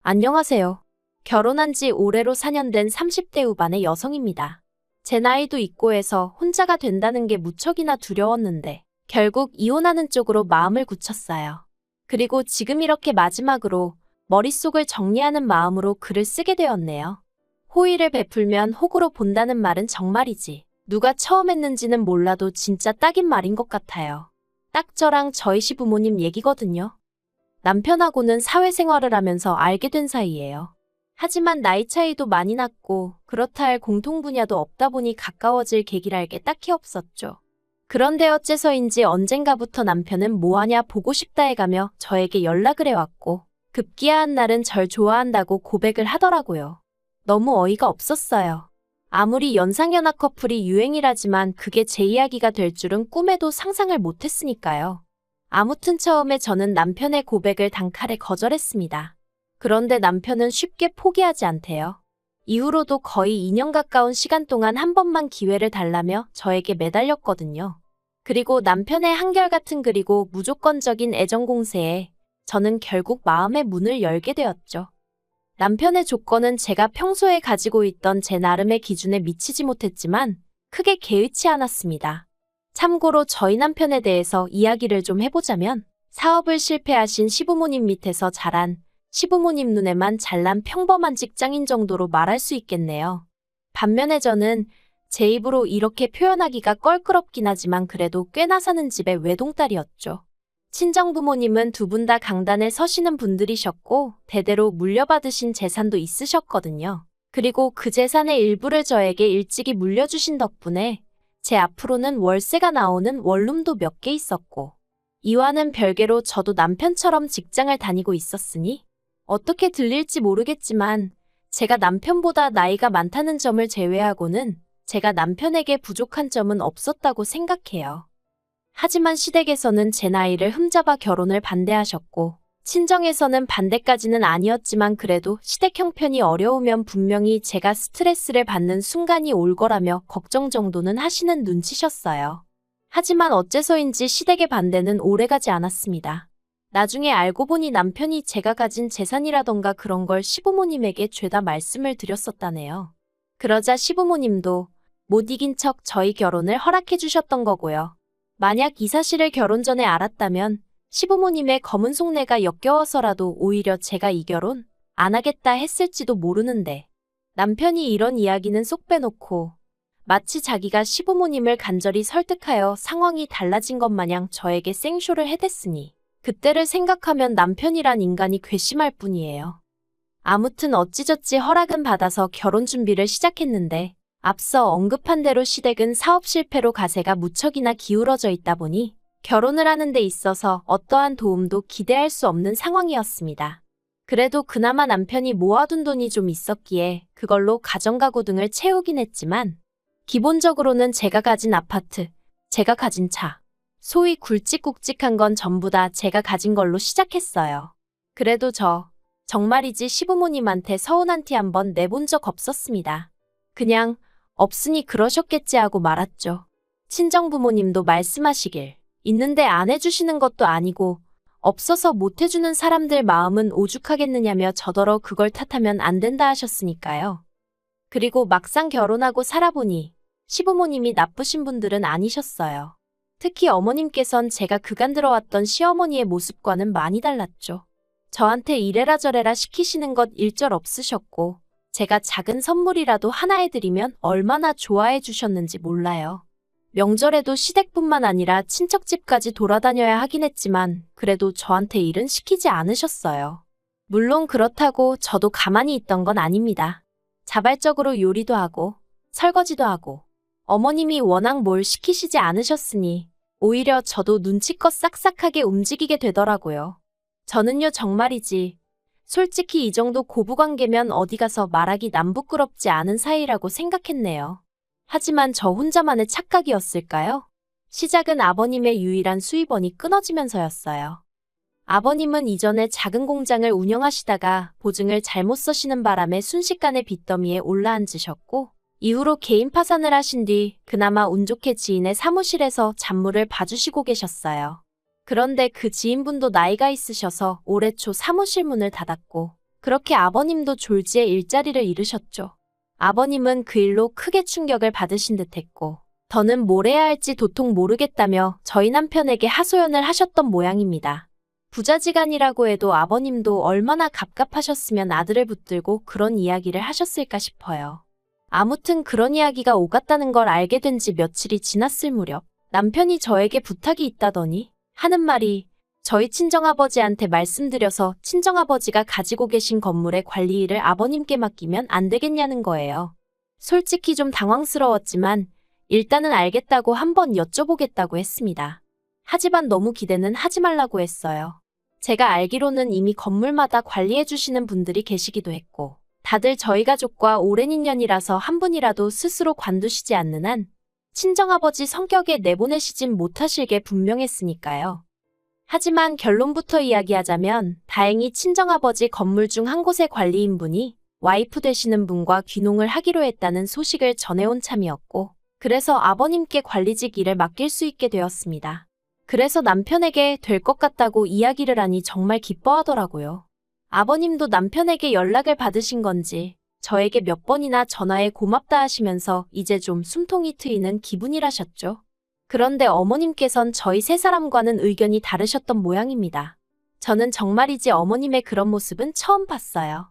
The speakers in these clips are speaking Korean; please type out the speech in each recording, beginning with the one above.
안녕하세요. 결혼한 지 올해로 4년 된 30대 후반의 여성입니다. 제 나이도 있고 해서 혼자가 된다는 게 무척이나 두려웠는데 결국 이혼하는 쪽으로 마음을 굳혔어요. 그리고 지금 이렇게 마지막으로 머릿속을 정리하는 마음으로 글을 쓰게 되었네요. 호의를 베풀면 호구로 본다는 말은 정말이지. 누가 처음 했는지는 몰라도 진짜 딱인 말인 것 같아요. 딱 저랑 저희 시부모님 얘기거든요. 남편하고는 사회생활을 하면서 알게 된 사이예요. 하지만 나이 차이도 많이 났고 그렇다 할 공통 분야도 없다 보니 가까워질 계기랄 게 딱히 없었죠. 그런데 어째서인지 언젠가부터 남편은 뭐하냐 보고 싶다 해가며 저에게 연락을 해왔고 급기야 한 날은 절 좋아한다고 고백을 하더라고요. 너무 어이가 없었어요. 아무리 연상연하 커플이 유행이라지만 그게 제 이야기가 될 줄은 꿈에도 상상을 못했으니까요. 아무튼 처음에 저는 남편의 고백을 단칼에 거절했습니다. 그런데 남편은 쉽게 포기하지 않대요. 이후로도 거의 2년 가까운 시간 동안 한 번만 기회를 달라며 저에게 매달렸거든요. 그리고 남편의 한결같은 그리고 무조건적인 애정 공세에 저는 결국 마음의 문을 열게 되었죠. 남편의 조건은 제가 평소에 가지고 있던 제 나름의 기준에 미치지 못했지만 크게 개의치 않았습니다. 참고로 저희 남편에 대해서 이야기를 좀 해보자면 사업을 실패하신 시부모님 밑에서 자란 시부모님 눈에만 잘난 평범한 직장인 정도로 말할 수 있겠네요. 반면에 저는 제 입으로 이렇게 표현하기가 껄끄럽긴 하지만 그래도 꽤나 사는 집의 외동딸이었죠. 친정부모님은 두 분 다 강단에 서시는 분들이셨고 대대로 물려받으신 재산도 있으셨거든요. 그리고 그 재산의 일부를 저에게 일찍이 물려주신 덕분에 제 앞으로는 월세가 나오는 원룸도 몇 개 있었고 이와는 별개로 저도 남편처럼 직장을 다니고 있었으니 어떻게 들릴지 모르겠지만 제가 남편보다 나이가 많다는 점을 제외하고는 제가 남편에게 부족한 점은 없었다고 생각해요. 하지만 시댁에서는 제 나이를 흠잡아 결혼을 반대하셨고 친정에서는 반대까지는 아니었지만 그래도 시댁 형편이 어려우면 분명히 제가 스트레스를 받는 순간이 올 거라며 걱정 정도는 하시는 눈치셨어요. 하지만 어째서인지 시댁의 반대는 오래가지 않았습니다. 나중에 알고 보니 남편이 제가 가진 재산이라던가 그런 걸 시부모님에게 죄다 말씀을 드렸었다네요. 그러자 시부모님도 못 이긴 척 저희 결혼을 허락해 주셨던 거고요. 만약 이 사실을 결혼 전에 알았다면 시부모님의 검은 속내가 역겨워서라도 오히려 제가 이 결혼 안 하겠다 했을지도 모르는데 남편이 이런 이야기는 쏙 빼놓고 마치 자기가 시부모님을 간절히 설득하여 상황이 달라진 것 마냥 저에게 생쇼를 해댔으니 그때를 생각하면 남편이란 인간이 괘씸할 뿐이에요. 아무튼 어찌저찌 허락은 받아서 결혼 준비를 시작했는데 앞서 언급한 대로 시댁은 사업 실패로 가세가 무척이나 기울어져 있다 보니 결혼을 하는 데 있어서 어떠한 도움도 기대할 수 없는 상황이었습니다. 그래도 그나마 남편이 모아둔 돈이 좀 있었기에 그걸로 가정가구 등을 채우긴 했지만 기본적으로는 제가 가진 아파트, 제가 가진 차, 소위 굵직굵직한 건 전부 다 제가 가진 걸로 시작했어요. 그래도 정말이지 시부모님한테 서운한 티 한 번 내본 적 없었습니다. 그냥 없으니 그러셨겠지 하고 말았죠. 친정부모님도 말씀하시길 있는데 안 해주시는 것도 아니고 없어서 못 해주는 사람들 마음은 오죽하겠느냐며 저더러 그걸 탓하면 안 된다 하셨으니까요. 그리고 막상 결혼하고 살아보니 시부모님이 나쁘신 분들은 아니셨어요. 특히 어머님께선 제가 그간 들어왔던 시어머니의 모습과는 많이 달랐죠. 저한테 이래라 저래라 시키시는 것 일절 없으셨고 제가 작은 선물이라도 하나 해드리면 얼마나 좋아해 주셨는지 몰라요. 명절에도 시댁뿐만 아니라 친척집까지 돌아다녀야 하긴 했지만 그래도 저한테 일은 시키지 않으셨어요. 물론 그렇다고 저도 가만히 있던 건 아닙니다. 자발적으로 요리도 하고 설거지도 하고 어머님이 워낙 뭘 시키시지 않으셨으니 오히려 저도 눈치껏 싹싹하게 움직이게 되더라고요. 저는요 정말이지 솔직히 이 정도 고부관계면 어디 가서 말하기 남부끄럽지 않은 사이라고 생각했네요. 하지만 저 혼자만의 착각이었을까요? 시작은 아버님의 유일한 수입원이 끊어지면서였어요. 아버님은 이전에 작은 공장을 운영하시다가 보증을 잘못 써시는 바람에 순식간에 빚더미에 올라앉으셨고 이후로 개인 파산을 하신 뒤 그나마 운 좋게 지인의 사무실에서 잡무를 봐주시고 계셨어요. 그런데 그 지인분도 나이가 있으셔서 올해 초 사무실 문을 닫았고 그렇게 아버님도 졸지에 일자리를 잃으셨죠. 아버님은 그 일로 크게 충격을 받으신 듯했고 더는 뭘 해야 할지 도통 모르겠다며 저희 남편에게 하소연을 하셨던 모양입니다. 부자지간이라고 해도 아버님도 얼마나 갑갑하셨으면 아들을 붙들고 그런 이야기를 하셨을까 싶어요. 아무튼 그런 이야기가 오갔다는 걸 알게 된 지 며칠이 지났을 무렵 남편이 저에게 부탁이 있다더니 하는 말이 저희 친정아버지한테 말씀드려서 친정아버지가 가지고 계신 건물의 관리 일을 아버님께 맡기면 안 되겠냐는 거예요. 솔직히 좀 당황스러웠지만 일단은 알겠다고 한번 여쭤보겠다고 했습니다. 하지만 너무 기대는 하지 말라고 했어요. 제가 알기로는 이미 건물마다 관리해 주시는 분들이 계시기도 했고 다들 저희 가족과 오랜 인연이라서 한 분이라도 스스로 관두시지 않는 한 친정아버지 성격에 내보내시진 못하실 게 분명했으니까요. 하지만 결론부터 이야기하자면 다행히 친정아버지 건물 중 한 곳의 관리인분이 와이프 되시는 분과 귀농을 하기로 했다는 소식을 전해온 참이었고 그래서 아버님께 관리직 일을 맡길 수 있게 되었습니다. 그래서 남편에게 될 것 같다고 이야기를 하니 정말 기뻐하더라고요. 아버님도 남편에게 연락을 받으신 건지 저에게 몇 번이나 전화해 고맙다 하시면서 이제 좀 숨통이 트이는 기분이라셨죠. 그런데 어머님께선 저희 세 사람과는 의견이 다르셨던 모양입니다. 저는 정말이지 어머님의 그런 모습은 처음 봤어요.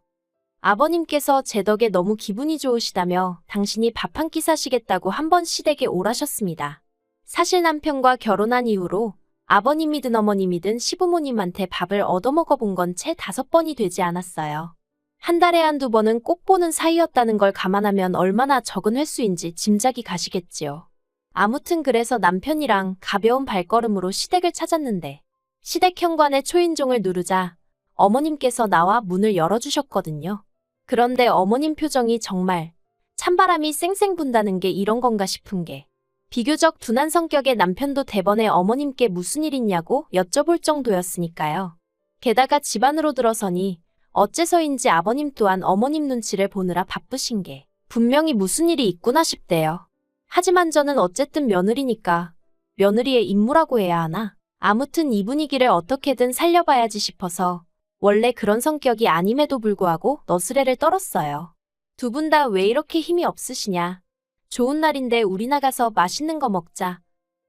아버님께서 제 덕에 너무 기분이 좋으시다며 당신이 밥 한 끼 사시겠다고 한번 시댁에 오라셨습니다. 사실 남편과 결혼한 이후로 아버님이든 어머님이든 시부모님한테 밥을 얻어먹어 본 건 채 5번이 되지 않았어요. 한 달에 한두 번은 꼭 보는 사이였다는 걸 감안하면 얼마나 적은 횟수인지 짐작이 가시겠지요. 아무튼 그래서 남편이랑 가벼운 발걸음으로 시댁을 찾았는데 시댁 현관에 초인종을 누르자 어머님께서 나와 문을 열어주셨거든요. 그런데 어머님 표정이 정말 찬바람이 쌩쌩 분다는 게 이런 건가 싶은 게 비교적 둔한 성격의 남편도 대번에 어머님께 무슨 일 있냐고 여쭤볼 정도였으니까요. 게다가 집 안으로 들어서니 어째서인지 아버님 또한 어머님 눈치를 보느라 바쁘신 게 분명히 무슨 일이 있구나 싶대요. 하지만 저는 어쨌든 며느리니까 며느리의 임무라고 해야 하나? 아무튼 이 분위기를 어떻게든 살려봐야지 싶어서 원래 그런 성격이 아님에도 불구하고 너스레를 떨었어요. 두 분 다 왜 이렇게 힘이 없으시냐? 좋은 날인데 우리 나가서 맛있는 거 먹자.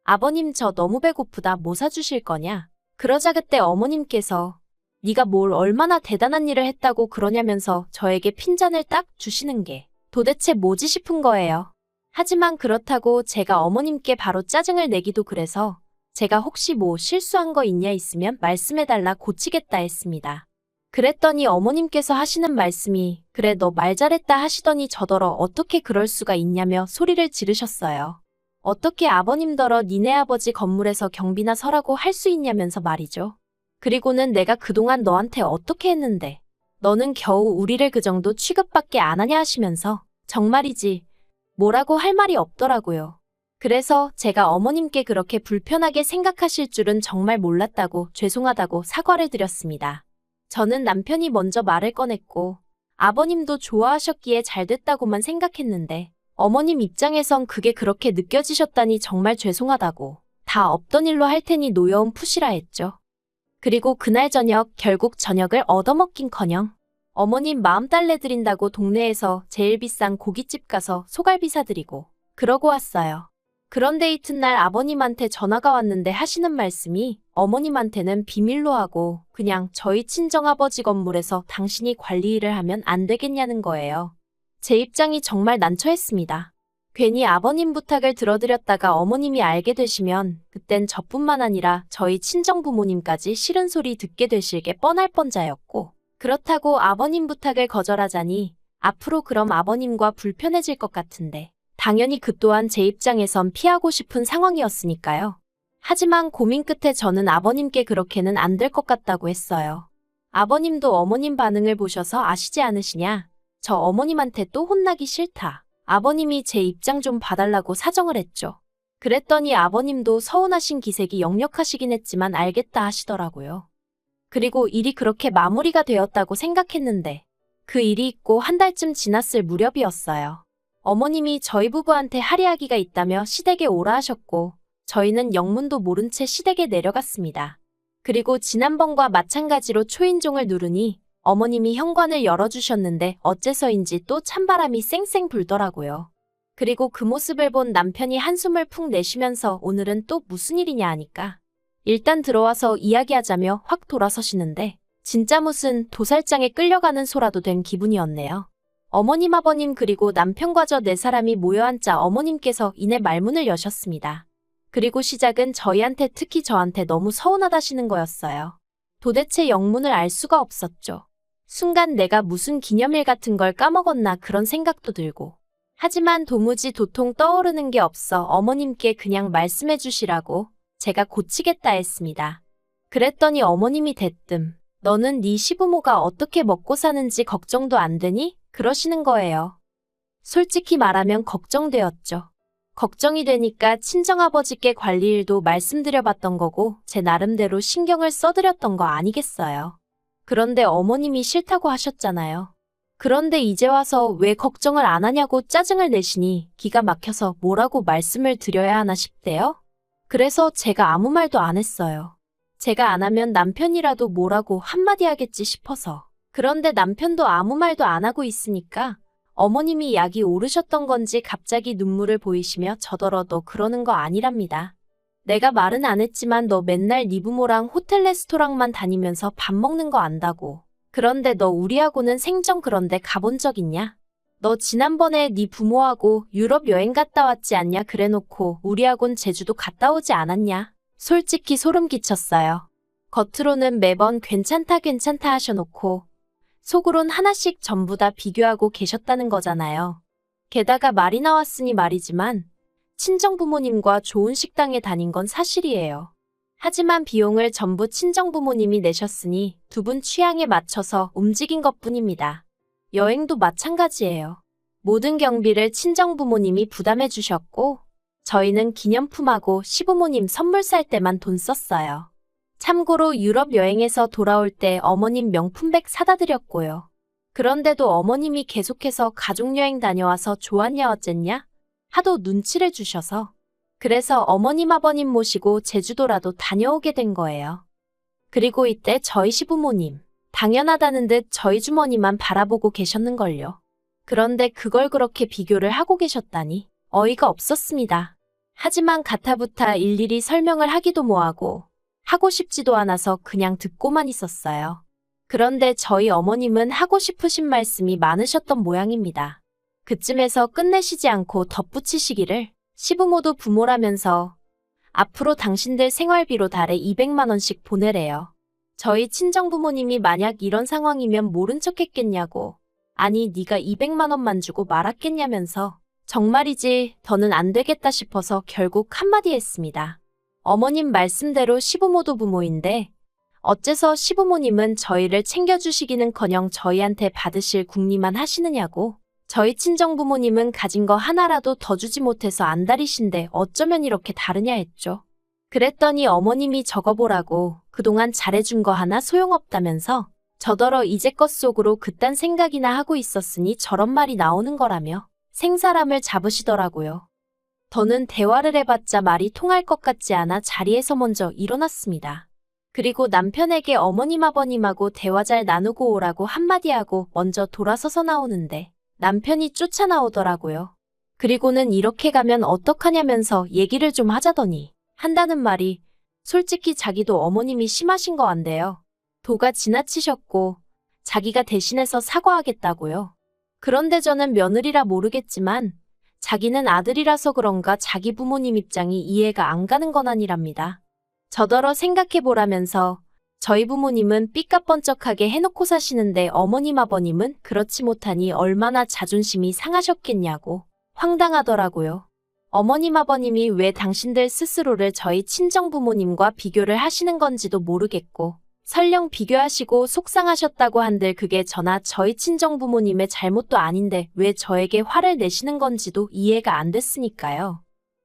아버님 저 너무 배고프다 뭐 사주실 거냐? 그러자 그때 어머님께서 네가 뭘 얼마나 대단한 일을 했다고 그러냐면서 저에게 핀잔을 딱 주시는 게 도대체 뭐지 싶은 거예요. 하지만 그렇다고 제가 어머님께 바로 짜증을 내기도 그래서 제가 혹시 뭐 실수한 거 있냐 있으면 말씀해달라 고치겠다 했습니다. 그랬더니 어머님께서 하시는 말씀이 그래 너 말 잘했다 하시더니 저더러 어떻게 그럴 수가 있냐며 소리를 지르셨어요. 어떻게 아버님더러 니네 아버지 건물에서 경비나 서라고 할 수 있냐면서 말이죠. 그리고는 내가 그동안 너한테 어떻게 했는데 너는 겨우 우리를 그 정도 취급밖에 안 하냐 하시면서 정말이지 뭐라고 할 말이 없더라고요. 그래서 제가 어머님께 그렇게 불편하게 생각하실 줄은 정말 몰랐다고 죄송하다고 사과를 드렸습니다. 저는 남편이 먼저 말을 꺼냈고 아버님도 좋아하셨기에 잘 됐다고만 생각했는데 어머님 입장에선 그게 그렇게 느껴지셨다니 정말 죄송하다고 다 없던 일로 할 테니 노여움 푸시라 했죠. 그리고 그날 저녁 결국 저녁을 얻어먹긴커녕 어머님 마음 달래드린다고 동네에서 제일 비싼 고깃집 가서 소갈비 사드리고 그러고 왔어요. 그런데 이튿날 아버님한테 전화가 왔는데 하시는 말씀이 어머님한테는 비밀로 하고 그냥 저희 친정아버지 건물에서 당신이 관리 일을 하면 안 되겠냐는 거예요. 제 입장이 정말 난처했습니다. 괜히 아버님 부탁을 들어드렸다가 어머님이 알게 되시면 그땐 저뿐만 아니라 저희 친정부모님까지 싫은 소리 듣게 되실 게 뻔할 뻔자였고 그렇다고 아버님 부탁을 거절하자니 앞으로 그럼 아버님과 불편해질 것 같은데 당연히 그 또한 제 입장에선 피하고 싶은 상황이었으니까요. 하지만 고민 끝에 저는 아버님께 그렇게는 안 될 것 같다고 했어요. 아버님도 어머님 반응을 보셔서 아시지 않으시냐? 저 어머님한테 또 혼나기 싫다. 아버님이 제 입장 좀 봐달라고 사정을 했죠. 그랬더니 아버님도 서운하신 기색이 역력하시긴 했지만 알겠다 하시더라고요. 그리고 일이 그렇게 마무리가 되었다고 생각했는데 그 일이 있고 한 달쯤 지났을 무렵이었어요. 어머님이 저희 부부한테 할이야기가 있다며 시댁에 오라 하셨고 저희는 영문도 모른 채 시댁에 내려갔습니다. 그리고 지난번과 마찬가지로 초인종을 누르니 어머님이 현관을 열어주셨는데 어째서인지 또 찬바람이 쌩쌩 불더라고요. 그리고 그 모습을 본 남편이 한숨을 푹 내쉬면서 오늘은 또 무슨 일이냐 하니까 일단 들어와서 이야기하자며 확 돌아서시는데 진짜 무슨 도살장에 끌려가는 소라도 된 기분이었네요. 어머님, 아버님 그리고 남편과 저 네 사람이 모여 앉자 어머님께서 이내 말문을 여셨습니다. 그리고 시작은 저희한테 특히 저한테 너무 서운하다시는 거였어요. 도대체 영문을 알 수가 없었죠. 순간 내가 무슨 기념일 같은 걸 까먹었나 그런 생각도 들고. 하지만 도무지 도통 떠오르는 게 없어 어머님께 그냥 말씀해 주시라고 제가 고치겠다 했습니다. 그랬더니 어머님이 대뜸 너는 네 시부모가 어떻게 먹고 사는지 걱정도 안 되니? 그러시는 거예요. 솔직히 말하면 걱정되었죠. 걱정이 되니까 친정아버지께 관리 일도 말씀드려봤던 거고 제 나름대로 신경을 써드렸던 거 아니겠어요. 그런데 어머님이 싫다고 하셨잖아요. 그런데 이제 와서 왜 걱정을 안 하냐고 짜증을 내시니 기가 막혀서 뭐라고 말씀을 드려야 하나 싶대요. 그래서 제가 아무 말도 안 했어요. 제가 안 하면 남편이라도 뭐라고 한마디 하겠지 싶어서. 그런데 남편도 아무 말도 안 하고 있으니까 어머님이 약이 오르셨던 건지 갑자기 눈물을 보이시며 저더러 너 그러는 거 아니랍니다. 내가 말은 안 했지만 너 맨날 네 부모랑 호텔 레스토랑만 다니면서 밥 먹는 거 안다고. 그런데 너 우리하고는 생전 그런데 가본 적 있냐? 너 지난번에 네 부모하고 유럽 여행 갔다 왔지 않냐 그래놓고 우리하고는 제주도 갔다 오지 않았냐? 솔직히 소름 끼쳤어요. 겉으로는 매번 괜찮다 괜찮다 하셔놓고 속으론 하나씩 전부 다 비교하고 계셨다는 거잖아요. 게다가 말이 나왔으니 말이지만 친정부모님과 좋은 식당에 다닌 건 사실이에요. 하지만 비용을 전부 친정부모님이 내셨으니 두 분 취향에 맞춰서 움직인 것뿐입니다. 여행도 마찬가지예요. 모든 경비를 친정부모님이 부담해 주셨고 저희는 기념품하고 시부모님 선물 살 때만 돈 썼어요. 참고로 유럽 여행에서 돌아올 때 어머님 명품백 사다 드렸고요. 그런데도 어머님이 계속해서 가족여행 다녀와서 좋았냐 어쨌냐 하도 눈치를 주셔서 그래서 어머님 아버님 모시고 제주도라도 다녀오게 된 거예요. 그리고 이때 저희 시부모님 당연하다는 듯 저희 주머니만 바라보고 계셨는걸요. 그런데 그걸 그렇게 비교를 하고 계셨다니 어이가 없었습니다. 하지만 가타부타 일일이 설명을 하기도 뭐하고 하고 싶지도 않아서 그냥 듣고만 있었어요. 그런데 저희 어머님은 하고 싶으신 말씀이 많으셨던 모양입니다. 그쯤에서 끝내시지 않고 덧붙이시기를 시부모도 부모라면서 앞으로 당신들 생활비로 달에 200만 원씩 보내래요. 저희 친정부모님이 만약 이런 상황이면 모른 척 했겠냐고. 아니 네가 200만 원만 주고 말았겠냐면서 정말이지 더는 안 되겠다 싶어서 결국 한마디 했습니다. 어머님 말씀대로 시부모도 부모인데 어째서 시부모님은 저희를 챙겨주시기는커녕 저희한테 받으실 궁리만 하시느냐고. 저희 친정부모님은 가진 거 하나라도 더 주지 못해서 안달이신데 어쩌면 이렇게 다르냐 했죠. 그랬더니 어머님이 적어보라고 그동안 잘해준 거 하나 소용없다면서 저더러 이제껏 속으로 그딴 생각이나 하고 있었으니 저런 말이 나오는 거라며 생사람을 잡으시더라고요. 더는 대화를 해봤자 말이 통할 것 같지 않아 자리에서 먼저 일어났습니다. 그리고 남편에게 어머님 아버님하고 대화 잘 나누고 오라고 한마디 하고 먼저 돌아서서 나오는데 남편이 쫓아나오더라고요. 그리고는 이렇게 가면 어떡하냐면서 얘기를 좀 하자더니 한다는 말이 솔직히 자기도 어머님이 심하신 거 안돼요. 도가 지나치셨고 자기가 대신해서 사과하겠다고요. 그런데 저는 며느리라 모르겠지만 자기는 아들이라서 그런가 자기 부모님 입장이 이해가 안 가는 건 아니랍니다. 저더러 생각해보라면서 저희 부모님은 삐까뻔쩍하게 해놓고 사시는데 어머님 아버님은 그렇지 못하니 얼마나 자존심이 상하셨겠냐고 황당하더라고요. 어머님 아버님이 왜 당신들 스스로를 저희 친정부모님과 비교를 하시는 건지도 모르겠고 설령 비교하시고 속상하셨다고 한들 그게 저나 저희 친정부모님의 잘못도 아닌데 왜 저에게 화를 내시는 건지도 이해가 안 됐으니까요.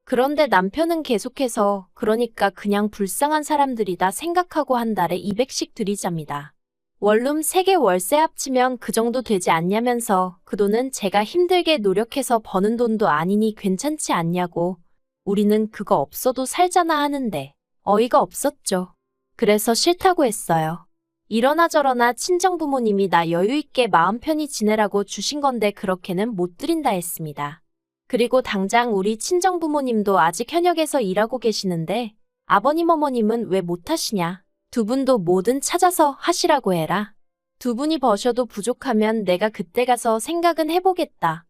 그런데 남편은 계속해서 그러니까 그냥 불쌍한 사람들이다 생각하고 한 달에 200씩 드리잡니다. 원룸 3개 월세 합치면 그 정도 되지 않냐면서 그 돈은 제가 힘들게 노력해서 버는 돈도 아니니 괜찮지 않냐고. 우리는 그거 없어도 살잖아 하는데 어이가 없었죠. 그래서 싫다고 했어요. 이러나 저러나 친정부모님이 나 여유있게 마음 편히 지내라고 주신 건데 그렇게는 못 드린다 했습니다. 그리고 당장 우리 친정부모님도 아직 현역에서 일하고 계시는데 아버님 어머님은 왜 못하시냐? 두 분도 뭐든 찾아서 하시라고 해라. 두 분이 버셔도 부족하면 내가 그때 가서 생각은 해보겠다.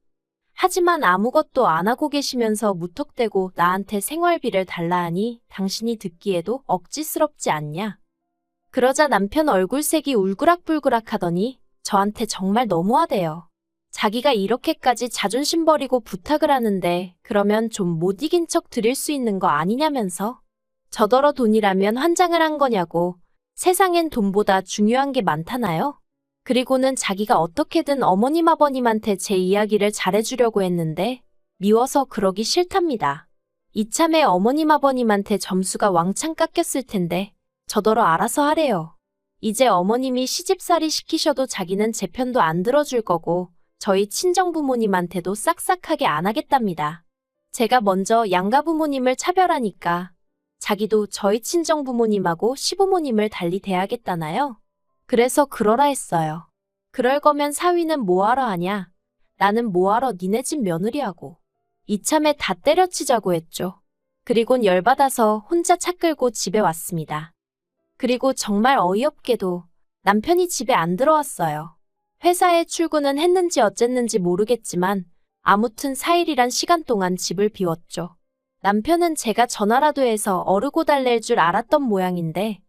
하지만 아무것도 안 하고 계시면서 무턱대고 나한테 생활비를 달라 하니 당신이 듣기에도 억지스럽지 않냐? 그러자 남편 얼굴색이 울그락불그락 하더니 저한테 정말 너무하대요. 자기가 이렇게까지 자존심 버리고 부탁을 하는데 그러면 좀 못 이긴 척 드릴 수 있는 거 아니냐면서 저더러 돈이라면 환장을 한 거냐고 세상엔 돈보다 중요한 게 많다나요? 그리고는 자기가 어떻게든 어머님 아버님한테 제 이야기를 잘해주려고 했는데 미워서 그러기 싫답니다. 이참에 어머님 아버님한테 점수가 왕창 깎였을 텐데 저더러 알아서 하래요. 이제 어머님이 시집살이 시키셔도 자기는 제 편도 안 들어줄 거고 저희 친정부모님한테도 싹싹하게 안 하겠답니다. 제가 먼저 양가부모님을 차별하니까 자기도 저희 친정부모님하고 시부모님을 달리 대하겠다나요? 그래서 그러라 했어요. 그럴 거면 사위는 뭐하러 하냐? 나는 뭐하러 니네 집 며느리하고. 이참에 다 때려치자고 했죠. 그리곤 열받아서 혼자 차 끌고 집에 왔습니다. 그리고 정말 어이없게도 남편이 집에 안 들어왔어요. 회사에 출근은 했는지 어쨌는지 모르겠지만 아무튼 4일이란 시간 동안 집을 비웠죠. 남편은 제가 전화라도 해서 어르고 달랠 줄 알았던 모양인데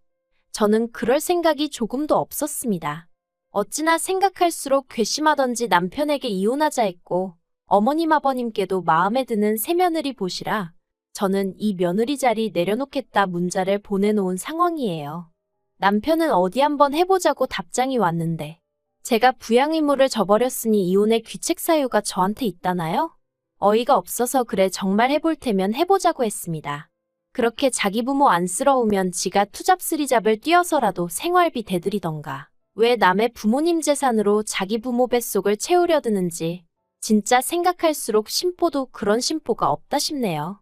저는 그럴 생각이 조금도 없었습니다. 어찌나 생각할수록 괘씸하던지 남편에게 이혼하자 했고 어머님 아버님께도 마음에 드는 새며느리 보시라 저는 이 며느리 자리 내려놓겠다 문자를 보내놓은 상황이에요. 남편은 어디 한번 해보자고 답장이 왔는데 제가 부양 의무를 져버렸으니 이혼의 귀책 사유가 저한테 있다나요? 어이가 없어서 그래 정말 해볼 테면 해보자고 했습니다. 그렇게 자기 부모 안쓰러우면 지가 투잡스리잡을 뛰어서라도 생활비 대드리던가. 왜 남의 부모님 재산으로 자기 부모 뱃속을 채우려 드는지 진짜 생각할수록 심보도 그런 심보가 없다 싶네요.